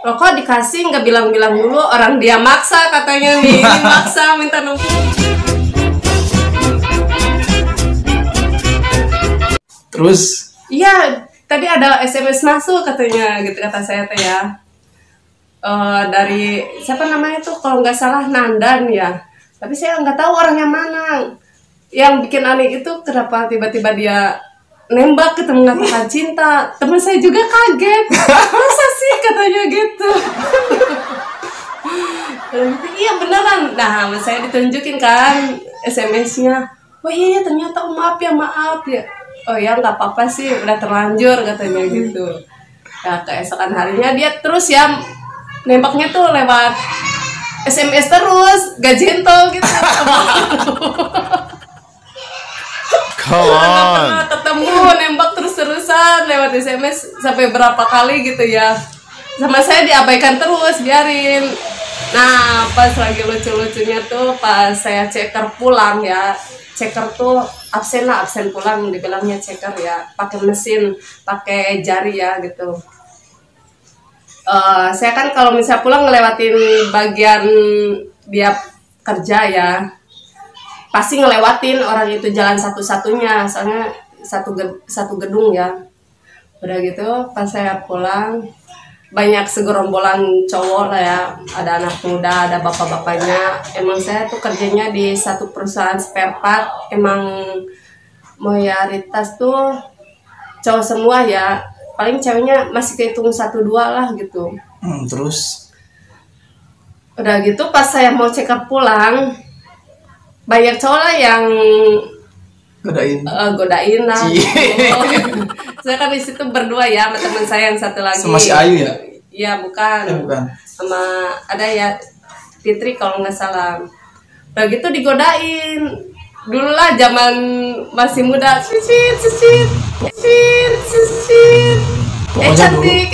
Loh kok dikasih nggak bilang-bilang dulu, orang dia maksa katanya nih, ini maksa minta nomor. Terus? Iya, tadi ada SMS masuk katanya, gitu kata saya teh ya. Dari siapa namanya tuh, kalau nggak salah Nandan ya. Tapi saya nggak tahu orangnya mana. Yang bikin aneh itu kenapa tiba-tiba dia nembak gitu, mengatakan cinta. Teman saya juga kaget. Masa sih katanya gitu. Iya beneran. Nah, saya ditunjukin kan SMS-nya. Wah iya ternyata maaf ya. Oh ya nggak apa-apa sih, udah terlanjur katanya gitu. Nah keesokan harinya dia terus ya nembaknya tuh lewat SMS terus, gak gentle gitu. Come on. Pernah ketemu nembak terus-terusan lewat SMS sampai berapa kali gitu ya. Sama saya diabaikan terus, biarin. Nah pas lagi lucu-lucunya tuh pas saya ceker pulang ya. Ceker tuh absen pulang, dibilangnya ceker ya. Pakai mesin, pakai jari ya gitu. Saya kan kalau misalnya pulang ngelewatin bagian dia kerja ya, pasti ngelewatin orang itu jalan satu-satunya, soalnya satu gedung ya. Udah gitu pas saya pulang banyak segerombolan cowok lah ya, ada anak muda, ada bapak-bapaknya. Emang saya tuh kerjanya di satu perusahaan spare part, emang mayoritas tuh cowok semua ya. Paling ceweknya masih kehitung 1-2 lah gitu. Terus? Udah gitu pas saya mau check up pulang, banyak cowok lah yang godain lah. Saya kan di situ berdua ya sama teman saya yang satu lagi. Sama si Ayu ya? Iya bukan. Bukan. Sama ada ya Fitri kalau nggak salah. Udah gitu digodain. Dulu lah zaman masih muda, cicit. Cantik.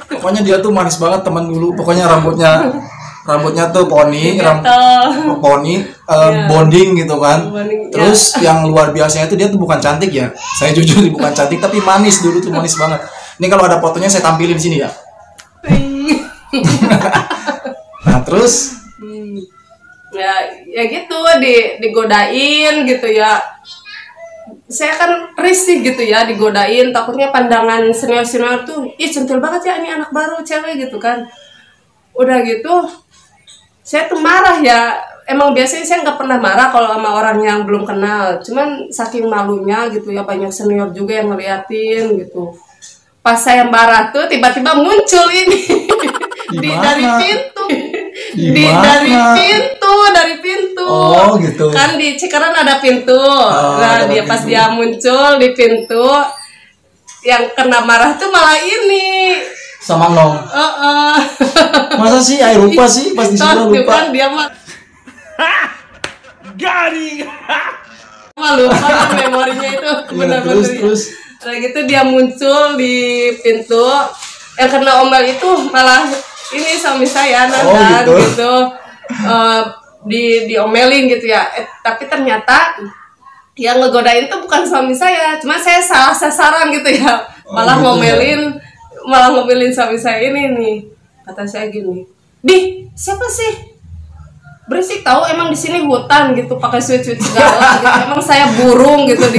Pokoknya dia tuh manis banget teman dulu. Pokoknya rambutnya tuh poni, bonding gitu kan. Terus yang luar biasanya itu dia tuh bukan cantik ya. Saya jujur bukan cantik tapi manis, dulu tuh manis banget. Ini kalau ada fotonya saya tampilin sini ya. Nah terus? Ya gitu digodain gitu ya. Saya kan risih gitu ya digodain, takutnya pandangan senior tuh, ih centil banget ya ini anak baru cewek gitu kan. Udah gitu saya tuh marah ya. Emang biasanya saya nggak pernah marah kalau sama orang yang belum kenal, cuman saking malunya gitu ya, banyak senior juga yang ngeliatin gitu. Pas saya marah tuh tiba-tiba muncul ini dari pintu. Dari pintu. Oh gitu. Kan di Cikarang ada pintu. Nah dia pas dia muncul di pintu, yang kena marah tuh malah ini. Sama Nong. Masa sih air rupa sih pas disuruh lupa. Kan dia mah. Garing. Lupa memorinya itu benar-benar. Terus. Nah gitu dia muncul di pintu, yang kena omel itu malah ini suami saya Nandan gitu. Diomelin gitu ya. Tapi ternyata yang ngegodain tuh bukan suami saya, cuma saya salah sasaran gitu ya. Malah ngomelin suami saya ini nih. Kata saya gini, "Di, siapa sih? Berisik tahu, emang di sini hutan gitu, pakai sweet segala gitu. Emang saya burung gitu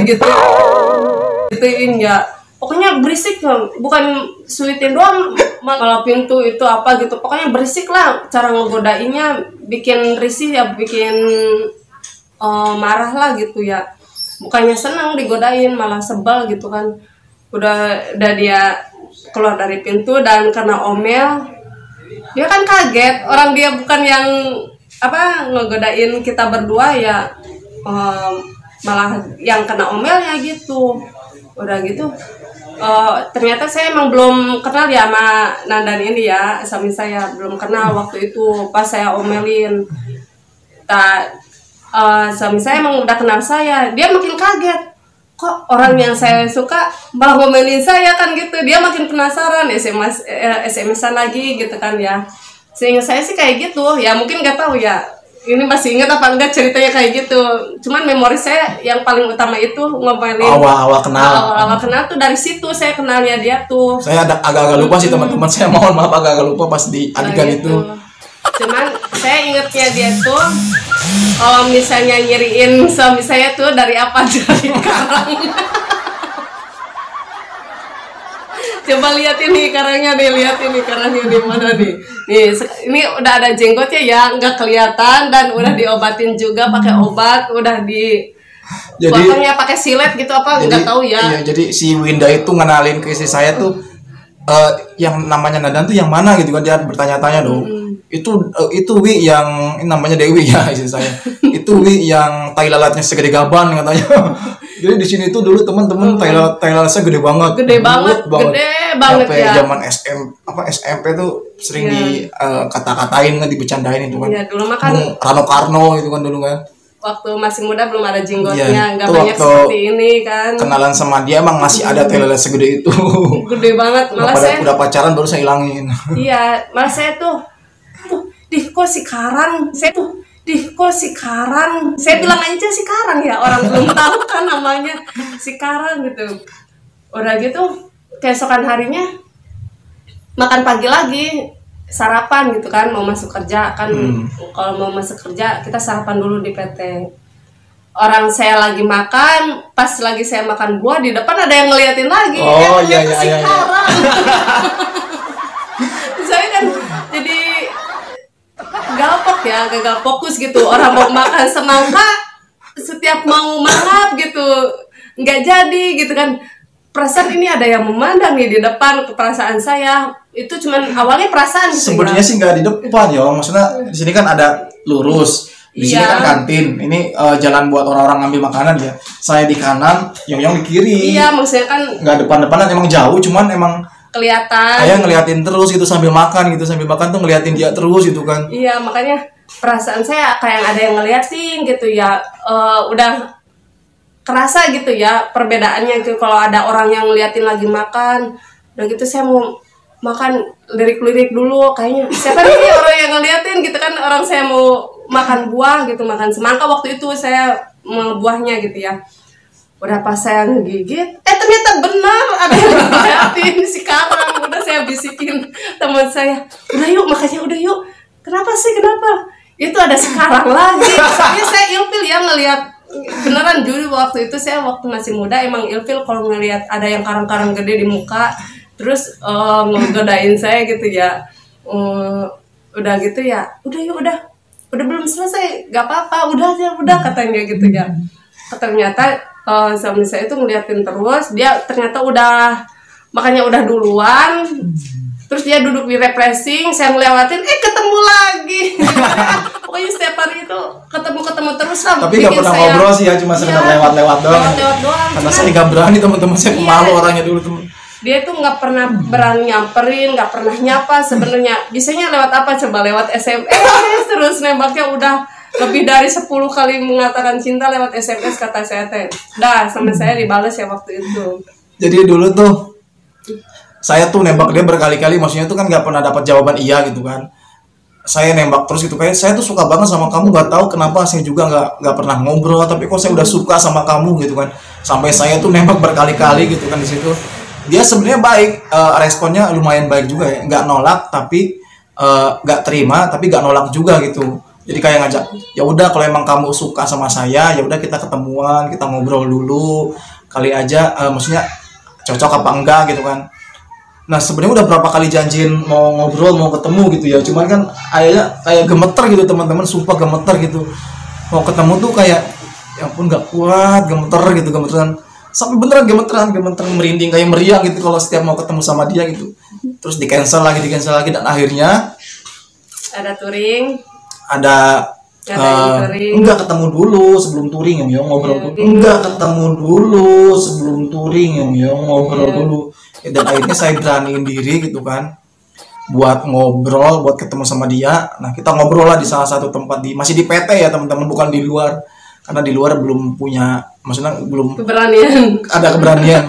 gituin ya. Pokoknya berisik, bukan sweetin doang, kalau pintu itu apa gitu. Pokoknya berisik lah, cara ngegodainnya bikin risih ya, bikin marah lah gitu ya. Bukannya senang digodain, malah sebel gitu kan. Udah dia keluar dari pintu dan karena omel, dia kan kaget. Orang dia bukan yang ngegodain kita berdua ya, malah yang kena omelnya gitu. Udah gitu. Ternyata saya emang belum kenal ya sama Nandan ini ya, suami saya belum kenal waktu itu pas saya omelin. Suami saya emang udah kenal saya, dia makin kaget. Kok orang yang saya suka malah ngomelin saya kan gitu. Dia makin penasaran, SMS-an lagi gitu kan ya. Sehingga saya sih kayak gitu, ya mungkin nggak tahu ya. ini masih ingat apa enggak ceritanya kayak gitu. Cuman memori saya yang paling utama itu ngomelin awal kenal. Awal kenal tuh dari situ saya kenalnya dia tuh. Saya agak-agak lupa sih teman-teman, saya mohon maaf agak-agak lupa pas di adegan itu. Cuman saya ingetnya dia tuh kalau misalnya nyiriin suami saya tuh dari apa, dari karang. Coba lihat ini karangnya nih, lihat ini karangnya di mana nih. Nih, ini udah ada jenggotnya ya, nggak kelihatan dan udah diobatin juga pakai obat, udah potongnya pakai silet gitu apa nggak tahu ya. Iya, jadi si Winda itu ngenalin ke istri saya tuh yang namanya Nadan tuh yang mana gitu kan, dia bertanya-tanya dong. Itu Wi yang namanya Dewi ya istri saya. Itu Wi yang tai lalatnya segede gaban katanya. Jadi di sini tuh dulu teman-teman tai lalatnya gede banget. Gede banget ya. Zaman SMP tuh sering dikata-katain kan, dibecandain itu kan. Iya, dulu mah kan Rano Karno itu kan dulu kan. Waktu masih muda belum ada jenggotnya, nggak banyak seperti ini kan. Kenalan sama dia emang masih ada tai lalat segede itu. Gede banget, malah saya udah pacaran baru saya hilangin. Iya, malah saya tuh kok si Karang, saya bilang aja si Karang ya, orang belum tahu kan namanya si Karang gitu. Udah gitu keesokan harinya makan pagi lagi, sarapan gitu kan, mau masuk kerja kan. Kalau mau masuk kerja kita sarapan dulu di PT. Orang saya lagi makan, pas lagi saya makan buah di depan ada yang ngeliatin lagi. Iya. Karang. Saya kan jadi gagal fokus gitu. Orang mau makan semangka, setiap mau mangap gitu nggak jadi gitu kan. Perasaan ini ada yang memandang nih di depan, perasaan saya itu cuman awalnya perasaan gitu. Sebenarnya sih nggak di depan ya, maksudnya di sini kan ada lurus, di sini kan kantin, ini jalan buat orang-orang ngambil makanan ya. Saya di kanan, Yong di kiri. Iya, maksudnya kan nggak depan-depanan, emang jauh, cuman emang kelihatan. Ayah ngeliatin terus gitu sambil makan tuh ngeliatin dia terus gitu kan. Iya, makanya perasaan saya kayak ada yang ngeliatin gitu ya. Udah kerasa gitu ya perbedaannya gitu. Kalau ada orang yang ngeliatin lagi makan, udah gitu saya mau makan lirik-lirik dulu, kayaknya siapa nih orang yang ngeliatin gitu kan. Orang saya mau makan buah gitu, makan semangka waktu itu saya mau buahnya gitu ya. Udah pas saya ngegigit, ternyata benar ada yang ngeliatin si Karang. Udah saya bisikin teman saya, udah yuk kenapa itu ada si Karang lagi. Soalnya saya ilfil ya ngelihat, beneran dulu waktu itu saya waktu masih muda emang ilfil kalau ngelihat ada yang karang-karang gede di muka terus ngegodain saya gitu ya. Udah gitu ya, udah belum selesai, gak apa-apa, udah katanya gitu ya. Ternyata suami saya itu ngeliatin terus, dia ternyata makanya udah duluan, terus dia duduk di refreshing, saya ngelewatin, ketemu lagi. Pokoknya setiap hari itu ketemu terus lah. Tapi nggak pernah ngobrol sih ya, cuma sekedar lewat doang. Karena saya nggak berani, teman-teman saya pemalu orangnya dulu teman. Dia tuh nggak pernah berani nyamperin, nggak pernah nyapa sebenarnya. Biasanya lewat apa? Coba lewat SMS terus nembaknya udah lebih dari 10 kali mengatakan cinta lewat SMS kata saya teh. Sama saya dibales ya waktu itu. Jadi dulu tuh saya tuh nembak dia berkali-kali, maksudnya tuh kan nggak pernah dapat jawaban iya gitu kan. Saya nembak terus gitu, kayak saya tuh suka banget sama kamu, nggak tahu kenapa saya juga nggak pernah ngobrol, tapi kok saya udah suka sama kamu gitu kan. Sampai saya tuh nembak berkali-kali gitu kan di situ. Dia sebenarnya baik, responnya lumayan baik juga ya, nggak nolak tapi nggak terima tapi nggak nolak juga gitu. Jadi kayak ngajak, ya udah kalau emang kamu suka sama saya, ya udah kita ketemuan, kita ngobrol dulu, kali aja, maksudnya cocok apa enggak gitu kan. Nah sebenarnya udah berapa kali janjiin mau ngobrol, mau ketemu gitu ya, cuman kan ayahnya kayak gemeter gitu teman-teman, sumpah gemeter gitu. Mau ketemu tuh kayak, ya ampun nggak kuat, gemeteran. Sampai beneran gemeteran merinding kayak meriang gitu kalau setiap mau ketemu sama dia gitu. Terus di cancel lagi dan akhirnya ada touring. Ada enggak ketemu dulu sebelum touring ya ngobrol dulu. Enggak ketemu dulu sebelum touring ya ngobrol dulu. Dan akhirnya saya beraniin diri gitu kan buat ngobrol, buat ketemu sama dia. Nah kita ngobrol lah di salah satu tempat, masih di PT ya teman-teman, bukan di luar, karena di luar belum punya, maksudnya belum ada keberanian.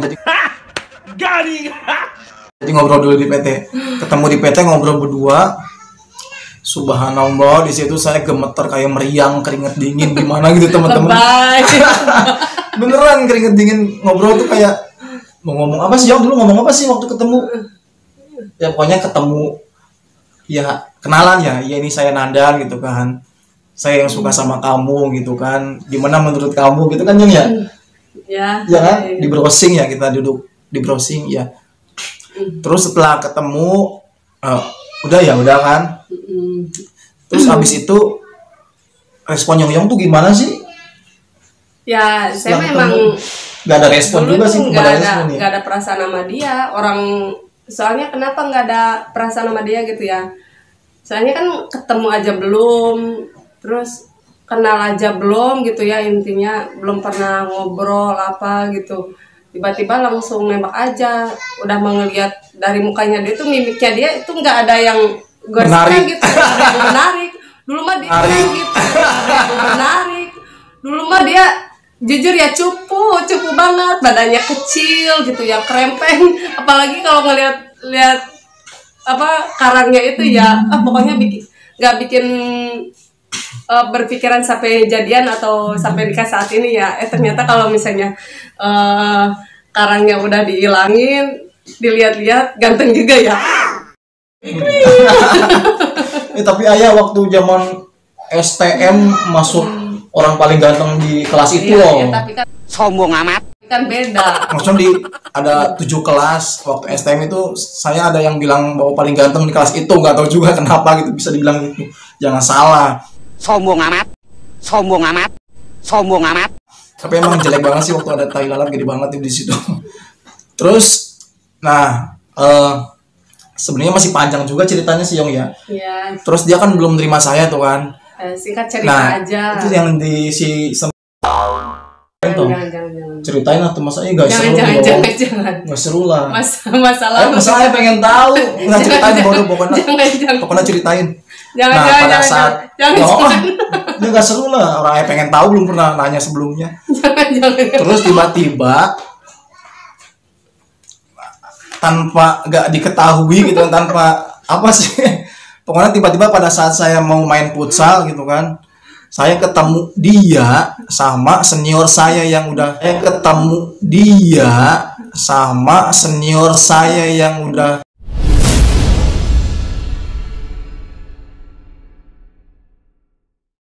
Jadi ngobrol dulu di PT, ketemu di PT, ngobrol berdua. Subhanallah, di situ saya gemeter kayak meriang, keringet dingin gimana gitu teman-teman. Lebay. Beneran keringet dingin, ngobrol tuh kayak mau ngomong apa sih, dulu ngomong apa sih waktu ketemu? Ya pokoknya ketemu, ya kenalan ya ini saya Nandan gitu kan. Saya yang suka sama kamu gitu kan. Gimana menurut kamu gitu kan Jung ya? Ya. Ya kan? Di browsing ya, kita duduk di browsing ya. Terus setelah ketemu udah kan. Terus habis itu respon Yong tuh gimana sih? Ya, saya Setelah memang nggak ada respon dulu juga tuh sih nggak ada perasaan sama dia. Orang soalnya kenapa nggak ada perasaan sama dia gitu ya? Soalnya kan ketemu aja belum, terus kenal aja belum gitu ya, intinya belum pernah ngobrol apa gitu. Tiba-tiba langsung nembak aja. Udah mau ngeliat dari mukanya dia tuh, mimiknya dia itu nggak ada yang gue suka gitu, nggak ada yang menarik. Dulu mah dia gitu, nggak ada yang menarik. Dulu mah dia jujur ya cupu banget, badannya kecil gitu ya, krempeng. Apalagi kalau lihat apa karangnya itu ya, pokoknya nggak bikin berpikiran sampai jadian atau sampai nikah saat ini ya. Ternyata kalau misalnya karangnya udah dihilangin, dilihat-lihat ganteng juga ya. Tapi ayah waktu zaman STM masuk orang paling ganteng di kelas itu loh. Ya, tapi kan Sombong amat. kan beda. Maksudnya ada 7 kelas waktu STM itu, saya ada yang bilang bahwa paling ganteng di kelas itu, nggak tahu juga kenapa gitu bisa dibilang gitu. Jangan salah. Sombong amat. Sombong amat. Sombong amat. Tapi emang jelek banget sih waktu ada tai lalat gede banget di situ. Terus, nah sebenarnya masih panjang juga ceritanya sih Yong ya. Iya. Terus dia kan belum terima saya tuh kan. Singkat cerita Nah, aja. itu yang di si Jangan. ceritain lah tuh, masa nggak seru Jangan. nggak seru lah. Masalah. Masalahnya pengen tahu, nggak ceritain bodoh pokoknya. Jangan. Pokoknya ceritain. Jangan. Dia nggak seru lah, orang yang pengen tahu belum pernah nanya sebelumnya. Jangan. Terus tiba-tiba tanpa nggak diketahui gitu, tanpa apa sih, pokoknya tiba-tiba pada saat saya mau main futsal gitu kan, saya ketemu dia sama senior saya yang udah